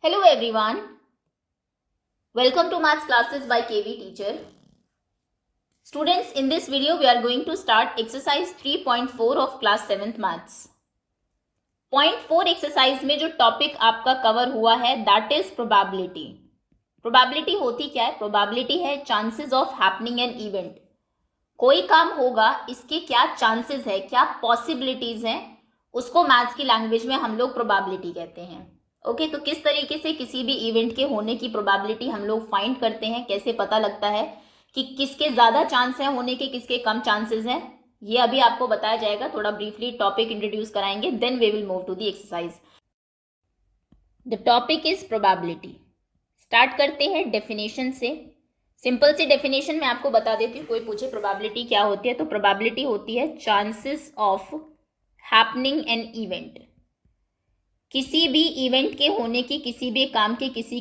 Hello everyone, welcome to Maths classes by KV teacher. Students, in this video we are going to start exercise 3.4 of class 7th maths. Point 4 exercise में जो topic आपका cover हुआ है that is probability. Probability होती क्या है? Probability है chances of happening an event. कोई काम होगा, इसके क्या चांसेस है, क्या पॉसिबिलिटीज हैं, उसको मैथ्स की लैंग्वेज में हम लोग प्रोबेबिलिटी कहते हैं. ओके, तो किस तरीके से किसी भी इवेंट के होने की प्रोबेबिलिटी हम लोग फाइंड करते हैं, कैसे पता लगता है कि किसके ज़्यादा चांस हैं होने के, किसके कम चांसेस हैं, ये अभी आपको बताया जाएगा. थोड़ा ब्रीफली टॉपिक इंट्रोड्यूस कराएंगे, then we will move to the exercise. The topic is probability. Start करते हैं डेफिनेशन से. सिंपल सी डेफिनेशन मैं आपको बता देती हूँ. कोई पूछे प्रोबेबिलिटी क्या होती है, तो प्रोबेबिलिटी होती है chances of happening an event. किसी भी इवेंट के होने की, किसी भी काम के, किसी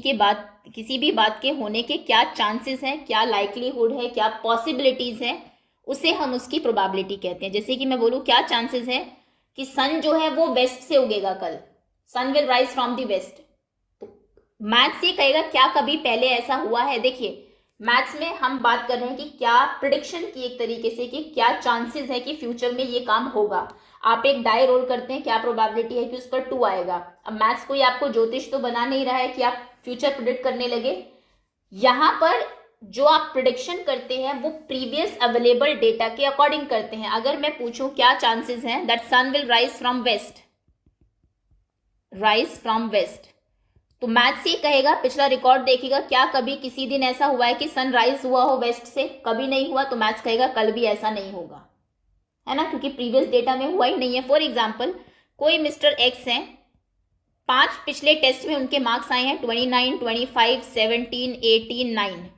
भी बात के होने के क्या चांसेस हैं, क्या लाइकलीहुड है, क्या पॉसिबिलिटीज है, उसे हम उसकी प्रोबेबिलिटी कहते हैं. जैसे कि मैं बोलूँ क्या चांसेस है कि सन जो है वो वेस्ट से उगेगा कल, sun will rise from the west. तो मैथ्स ये कहेगा क्या कभी पहले ऐसा हुआ है. देखिए, मैथ्स में हम बात कर रहे हैं कि क्या प्रिडिक्शन की एक तरीके से कि क्या चांसेस है कि फ्यूचर में ये काम होगा. आप एक डाई रोल करते हैं, क्या प्रोबेबिलिटी है कि उस पर 2 आएगा. अब मैथ्स कोई आपको ज्योतिष तो बना नहीं रहा है कि आप फ्यूचर प्रिडिक्ट करने लगे. यहां पर जो आप प्रिडिक्शन करते हैं वो प्रीवियस अवेलेबल डेटा के अकॉर्डिंग करते हैं. अगर मैं पूछूं क्या चांसेस हैं that sun will rise from west, तो मैथ्स ये कहेगा, पिछला रिकॉर्ड देखिएगा, क्या कभी किसी दिन ऐसा हुआ है कि सन राइज हुआ हो वेस्ट से? कभी नहीं हुआ. तो मैथ्स कहेगा कल भी ऐसा नहीं होगा, है ना, क्योंकि प्रीवियस डेटा में हुआ ही नहीं है. फॉर एग्जाम्पल, कोई मिस्टर एक्स हैं, 5 पिछले टेस्ट में उनके मार्क्स आए हैं 29, 25, 17, 18, 9.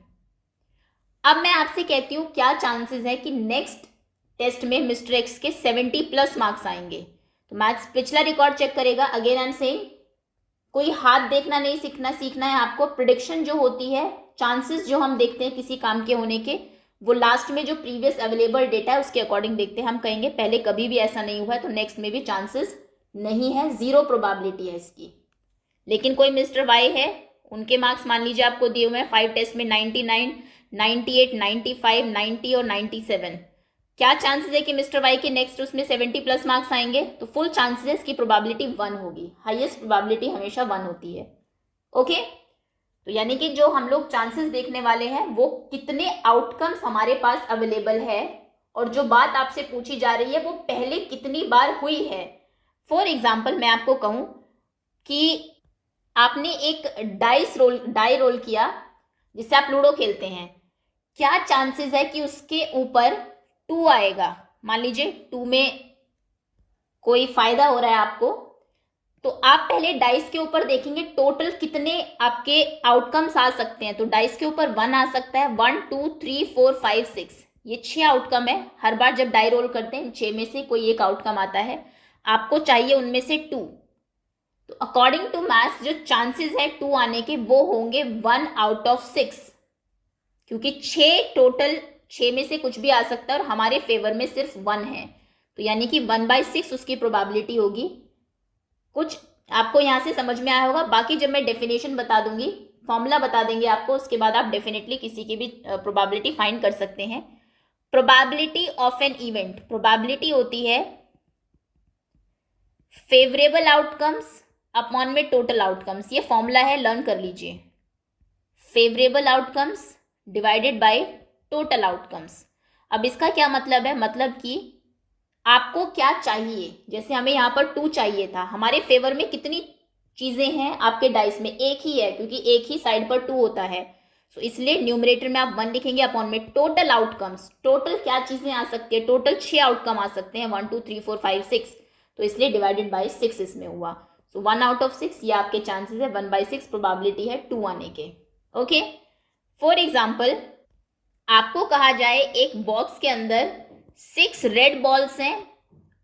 अब मैं आपसे कहती हूँ क्या चांसेस है कि नेक्स्ट टेस्ट में मिस्टर एक्स के 70+ मार्क्स आएंगे. तो मैथ्स पिछला रिकॉर्ड चेक करेगा. अगेन आई एम सेइंग, कोई हाथ देखना नहीं सीखना है आपको. प्रिडिक्शन जो होती है, चांसेस जो हम देखते हैं किसी काम के होने के, वो लास्ट में जो प्रीवियस अवेलेबल डेटा है उसके अकॉर्डिंग देखते हैं. हम कहेंगे पहले कभी भी ऐसा नहीं हुआ है, तो नेक्स्ट में भी चांसेस नहीं है, 0 प्रोबेबिलिटी है इसकी. लेकिन कोई मिस्टर वाई है, उनके मार्क्स मान लीजिए आपको दिए हुए हैं 5 टेस्ट में 99, 98, 95, 90 और 97. क्या चांसेस है कि मिस्टर वाई के नेक्स्ट उसमें 70+ मार्क्स आएंगे? तो फुल चांसेस है, इसकी प्रोबेबिलिटी 1 होगी. हाईएस्ट प्रोबेबिलिटी हमेशा 1 होती है. ओके, तो यानी कि जो हम लोग चांसेस देखने वाले हैं वो कितने आउटकम्स हमारे पास अवेलेबल है, और जो बात आपसे पूछी जा रही है वो पहले कितनी बार हुई है. फॉर एग्जाम्पल, मैं आपको कहूं कि आपने एक डाई रोल किया जिससे आप लूडो खेलते हैं. क्या चांसेस है कि उसके ऊपर 2 आएगा? मान लीजिए 2 में कोई फायदा हो रहा है आपको, तो आप पहले डाइस के ऊपर देखेंगे टोटल कितने आपके आउटकम्स आ सकते हैं. तो डाइस के ऊपर 1 आ सकता है, 1, 2, 3, 4, 5, 6, ये 6 आउटकम है. हर बार जब डाई रोल करते हैं 6 में से कोई एक आउटकम आता है, आपको चाहिए उनमें से 2. तो अकॉर्डिंग टू मैथ्स जो चांसेस है 2 आने के वो होंगे 1 आउट ऑफ 6, क्योंकि 6 में से कुछ भी आ सकता है और हमारे फेवर में सिर्फ 1 है. तो यानी कि 1/6 उसकी प्रोबेबिलिटी होगी. कुछ आपको यहां से समझ में आया होगा. बाकी जब मैं डेफिनेशन बता दूंगी, फॉर्मूला बता देंगे आपको, उसके बाद आप डेफिनेटली किसी की भी प्रोबेबिलिटी फाइंड कर सकते हैं. Probability of an event, probability होती है फेवरेबल आउटकम्स अपॉन में टोटल आउटकम्स. ये फॉर्मूला है, लर्न कर लीजिए. Favourable outcomes divided by total outcomes. अब इसका क्या मतलब है? मतलब कि आपको क्या चाहिए. जैसे हमें यहाँ पर 2 चाहिए था, हमारे फेवर में कितनी चीजें हैं आपके डाइस में? एक ही है, क्योंकि एक ही साइड पर 2 होता है. तो इसलिए न्यूमरेटर में आप 1 लिखेंगे अपॉन में टोटल आउटकम्स. टोटल क्या चीजें आ सकती है? टोटल 6 आउटकम आ सकते हैं, 1, 2, 3, 4, 5, 6. तो इसलिए डिवाइडेड बाय 6 इसमें हुआ. सो 1 आउट ऑफ 6 ये आपके चांसेस है. 1/6 प्रोबेबिलिटी है 2 आने के. ओके, फॉर एग्जाम्पल, आपको कहा जाए एक बॉक्स के अंदर 6 रेड बॉल्स हैं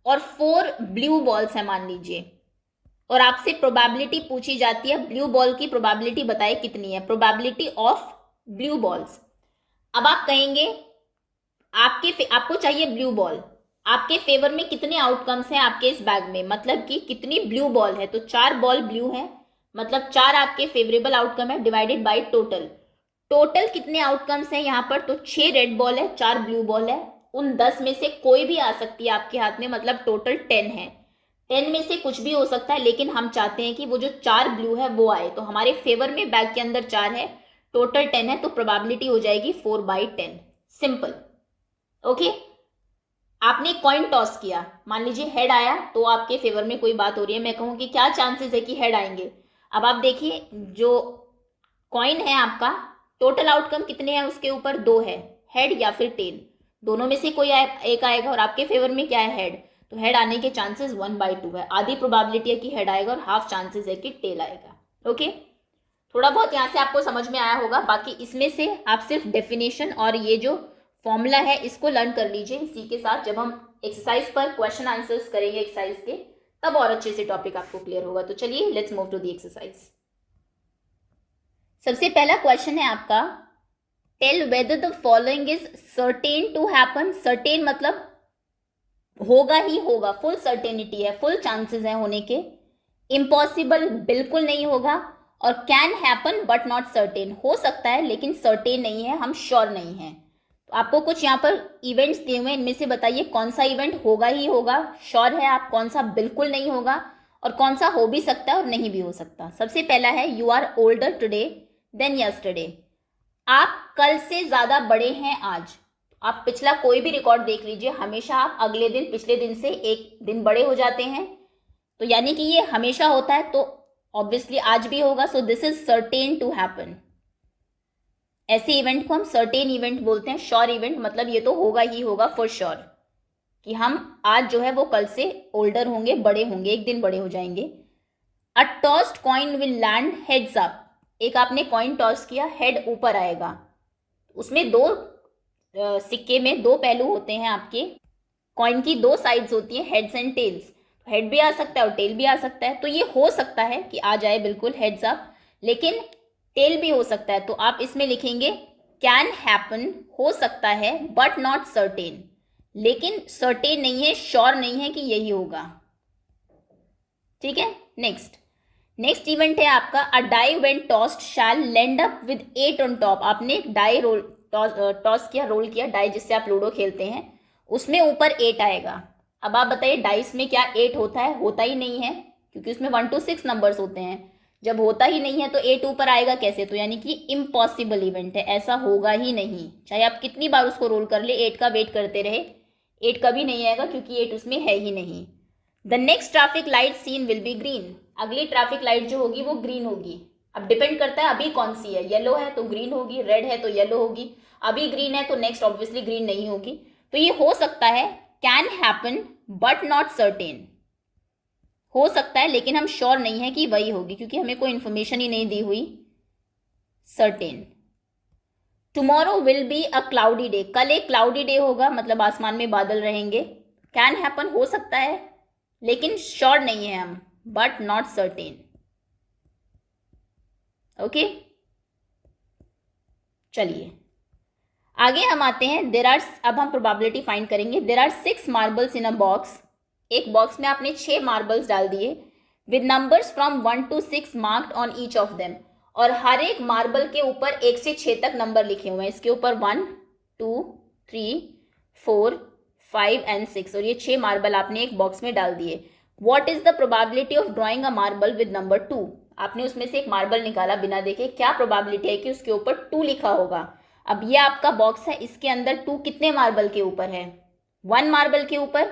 और 4 ब्लू बॉल्स हैं मान लीजिए, और आपसे प्रोबेबिलिटी पूछी जाती है ब्लू बॉल की प्रोबेबिलिटी बताइए कितनी है, प्रोबेबिलिटी ऑफ ब्लू बॉल्स. अब आप कहेंगे आपको चाहिए ब्लू बॉल, आपके फेवर में कितने आउटकम्स हैं आपके इस बैग में, मतलब कि कितनी ब्लू बॉल है. तो 4 बॉल ब्लू है, मतलब 4 आपके फेवरेबल आउटकम है डिवाइडेड बाय टोटल। टोटल कितने आउटकम्स हैं यहाँ पर, तो 6 रेड बॉल है, 4 ब्लू बॉल है। उन 10 में से कोई भी आ सकती है आपके हाथ में, मतलब टोटल 10 है। 10 में से कुछ भी हो सकता है, लेकिन हम चाहते हैं कि वो जो 4 ब्लू है वो आए, तो हमारे फेवर में बैग के अंदर 4 है, टोटल 10 है, तो प्रोबेबिलिटी हो जाएगी 4/10। सिंपल। ओके। आपने कॉइन टॉस किया, मान लीजिए हेड आया, तो आपके फेवर में कोई बात हो रही है, मैं कहूँ कि क्या चांसेस है कि हेड आएंगे। अब आप देखिए, जो कॉइन है आपका, टोटल आउटकम कितने हैं उसके ऊपर, 2 है, हेड या फिर टेल, दोनों में से कोई एक आएगा, और आपके फेवर में क्या है, हेड, तो हेड आने के चांसेस 1/2 है। आधी प्रोबेबिलिटी है कि हेड आएगा और हाफ चांसेस है कि टेल आएगा। ओके। थोड़ा बहुत यहाँ से आपको समझ में आया होगा, बाकी इसमें से आप सिर्फ डेफिनेशन और ये जो फॉर्मूला है इसको लर्न कर लीजिए। इसी के साथ जब हम एक्सरसाइज पर क्वेश्चन आंसर्स करेंगे एक्सरसाइज के, तब और अच्छे से टॉपिक आपको क्लियर होगा। तो चलिए let's move to the exercise. सबसे पहला क्वेश्चन है आपका, tell whether the following is certain to happen. Certain मतलब होगा ही होगा, फुल सर्टेनिटी है, फुल चांसेस है होने के। इम्पॉसिबल बिल्कुल नहीं होगा, और can happen but not certain, हो सकता है लेकिन सर्टेन नहीं है, हम श्योर नहीं है। तो आपको कुछ यहाँ पर इवेंट्स दिए हुए हैं, इनमें से बताइए कौन सा इवेंट होगा ही होगा, श्योर है आप, कौन सा बिल्कुल नहीं होगा, और कौन सा हो भी सकता है और नहीं भी हो सकता। सबसे पहला है, you are older today than yesterday. आप कल से ज्यादा बड़े हैं आज। आप पिछला कोई भी रिकॉर्ड देख लीजिए, हमेशा आप अगले दिन पिछले दिन से एक दिन बड़े हो जाते हैं, तो यानी कि ये हमेशा होता है, तो ऑब्वियसली आज भी होगा। So this is certain to happen. ऐसे इवेंट को हम सर्टेन इवेंट बोलते हैं, श्योर इवेंट, मतलब ये तो होगा ही होगा फॉर श्योर, कि हम आज जो है वो कल से ओल्डर होंगे, बड़े होंगे, एक दिन बड़े हो जाएंगे। A tossed coin will land heads up. एक आपने कॉइन टॉस किया, हेड ऊपर आएगा। उसमें दो सिक्के में 2 पहलू होते हैं आपके, कॉइन की 2 साइड्स होती हैं, हेड्स एंड टेल्स। हेड भी आ सकता है और टेल भी आ सकता है, तो ये हो सकता है कि आ जाए बिल्कुल हेड्स अप, लेकिन टेल भी हो सकता है। तो आप इसमें लिखेंगे कैन हैपन, हो सकता है, बट नॉट सर्टेन, लेकिन सर्टेन नहीं है, श्योर नहीं है कि यही होगा। ठीक है। नेक्स्ट इवेंट है आपका, a die when tossed shall land up with 8 on top. आपने एक डाई टॉस किया, रोल किया, डाई जिससे आप लूडो खेलते हैं, उसमें ऊपर 8 आएगा। अब आप बताइए डाइस में क्या 8 होता है, होता ही नहीं है, क्योंकि उसमें 1 to 6 नंबर्स होते हैं। जब होता ही नहीं है तो 8 ऊपर आएगा कैसे, तो यानी कि इम्पॉसिबल इवेंट है, ऐसा होगा ही नहीं। चाहे आप कितनी बार उसको रोल कर ले, 8 का वेट करते रहे, 8 कभी नहीं आएगा, क्योंकि 8 उसमें है ही नहीं। The next traffic light seen will be green. अगली ट्रैफिक लाइट जो होगी वो ग्रीन होगी। अब डिपेंड करता है अभी कौन सी है, येलो है तो ग्रीन होगी, रेड है तो येलो होगी, अभी ग्रीन है तो नेक्स्ट ऑब्वियसली ग्रीन नहीं होगी। तो ये हो सकता है, can happen but not certain, हो सकता है लेकिन हम श्योर नहीं है कि वही होगी, क्योंकि हमें कोई इंफॉर्मेशन ही नहीं दी हुई। Certain. Tomorrow will be a cloudy day. कल एक क्लाउडी डे होगा, मतलब आसमान में बादल रहेंगे। कैन हैपन, हो सकता है लेकिन श्योर नहीं है हम, बट नॉट सर्टेन। ओके, चलिए आगे हम आते हैं। देर आर, अब हम प्रोबेबिलिटी फाइंड करेंगे। There are 6 marbles in a box. एक बॉक्स में आपने 6 मार्बल्स डाल दिए, with numbers from 1 to 6 marked on each of them. और हर एक मार्बल के ऊपर 1 से 6 तक नंबर लिखे हुए हैं। इसके ऊपर 1, 2, 3, 4, 5 एंड 6, और ये 6 मार्बल आपने एक बॉक्स में डाल दिए। What is the probability of drawing a marble with number 2। आपने उसमें से एक मार्बल निकाला बिना देखे, क्या प्रोबेबिलिटी है कि उसके ऊपर 2 लिखा होगा। अब ये आपका बॉक्स है, इसके अंदर 2 कितने मार्बल के ऊपर है, 1 मार्बल के ऊपर,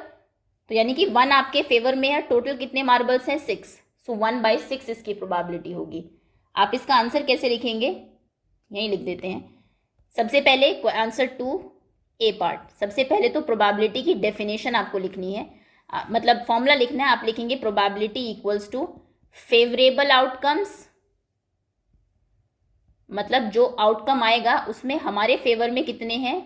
तो यानी कि 1 आपके फेवर में है। टोटल कितने मार्बल्स हैं, 6, सो 1/6 इसकी प्रोबेबिलिटी होगी। आप इसका आंसर कैसे लिखेंगे, यहीं लिख देते हैं। सबसे पहले आंसर 2 ए पार्ट, सबसे पहले तो प्रोबेबिलिटी की डेफिनेशन आपको लिखनी है, मतलब फॉर्मूला लिखना है। आप लिखेंगे probability equals to favourable outcomes, मतलब जो आउटकम आएगा उसमें हमारे फेवर में कितने हैं,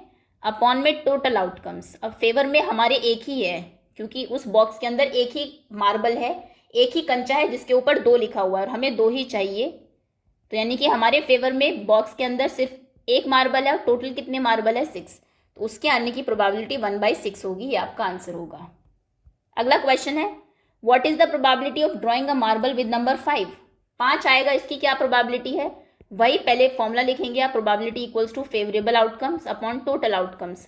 अपॉन में टोटल आउटकम्स। अब फेवर में हमारे एक ही है, क्योंकि उस बॉक्स के अंदर एक ही मार्बल है, एक ही कंचा है जिसके ऊपर 2 लिखा हुआ है, और हमें 2 ही चाहिए। तो यानी कि हमारे फेवर में बॉक्स के अंदर सिर्फ एक मार्बल है, और टोटल कितने मार्बल है, 6, तो उसके आने की प्रोबेबिलिटी 1/6 होगी। ये आपका आंसर होगा। अगला क्वेश्चन है, what is the probability of drawing a marble with number 5। 5 आएगा, इसकी क्या प्रोबेबिलिटी है, वही पहले फॉर्मूला लिखेंगे आप, probability equals to favourable outcomes upon total outcomes.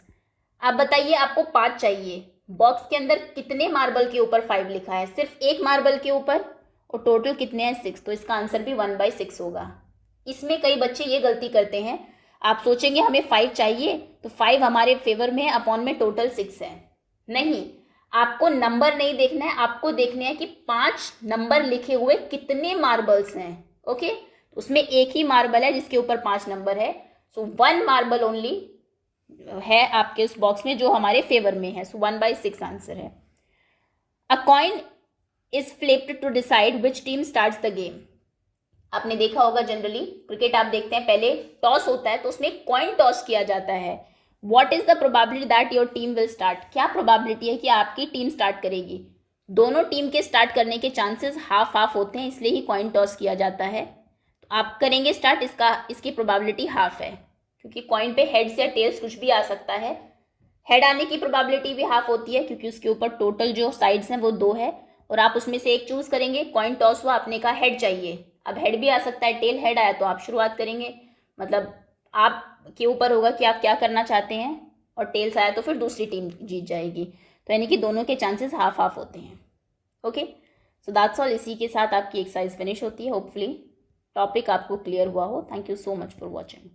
आप बताइए आपको 5 चाहिए, बॉक्स के अंदर कितने मार्बल के ऊपर 5 लिखा है, सिर्फ एक मार्बल के ऊपर, और टोटल कितने हैं 6, तो इसका आंसर भी 1/6 होगा। इसमें कई बच्चे ये गलती करते हैं, आप सोचेंगे हमें 5 चाहिए तो 5 हमारे फेवर में है, अपॉन में टोटल 6 है। नहीं, आपको नंबर नहीं देखना है, आपको देखना है कि 5 नंबर लिखे हुए कितने मार्बल्स हैं। ओके, उसमें एक ही मार्बल है जिसके ऊपर 5 नंबर है, सो 1 मार्बल ओनली है आपके उस बॉक्स में जो हमारे फेवर में है, सो 1/6 आंसर है। A coin is flipped to decide which team starts the game. आपने देखा होगा जनरली क्रिकेट आप देखते हैं, पहले टॉस होता है तो उसमें कॉइन टॉस किया जाता है। What is the probability that your team will start, क्या प्रोबेबिलिटी है कि आपकी टीम स्टार्ट करेगी। दोनों टीम के स्टार्ट करने के चांसेस हाफ हाफ होते हैं, इसलिए ही कॉइन टॉस किया जाता है। तो आप करेंगे स्टार्ट, इसकी प्रोबेबिलिटी हाफ है, क्योंकि कॉइन पे हेड्स या टेल्स कुछ भी आ सकता है। हेड आने की प्रोबेबिलिटी भी हाफ होती है, क्योंकि उसके ऊपर टोटल जो साइड्स हैं वो 2 है, और आप उसमें से एक चूज करेंगे। कॉइन टॉस हुआ, आपने कहा हेड चाहिए, अब हेड भी आ सकता है, टेल हेड आया तो आप शुरुआत करेंगे, मतलब आप के ऊपर होगा कि आप क्या करना चाहते हैं, और टेल्स आया तो फिर दूसरी टीम जीत जाएगी। तो यानी कि दोनों के चांसेस हाफ हाफ होते हैं। Okay, so that's all. इसी के साथ आपकी एक्सरसाइज फिनिश होती है। होपफुली टॉपिक आपको क्लियर हुआ हो। Thank you so much for watching.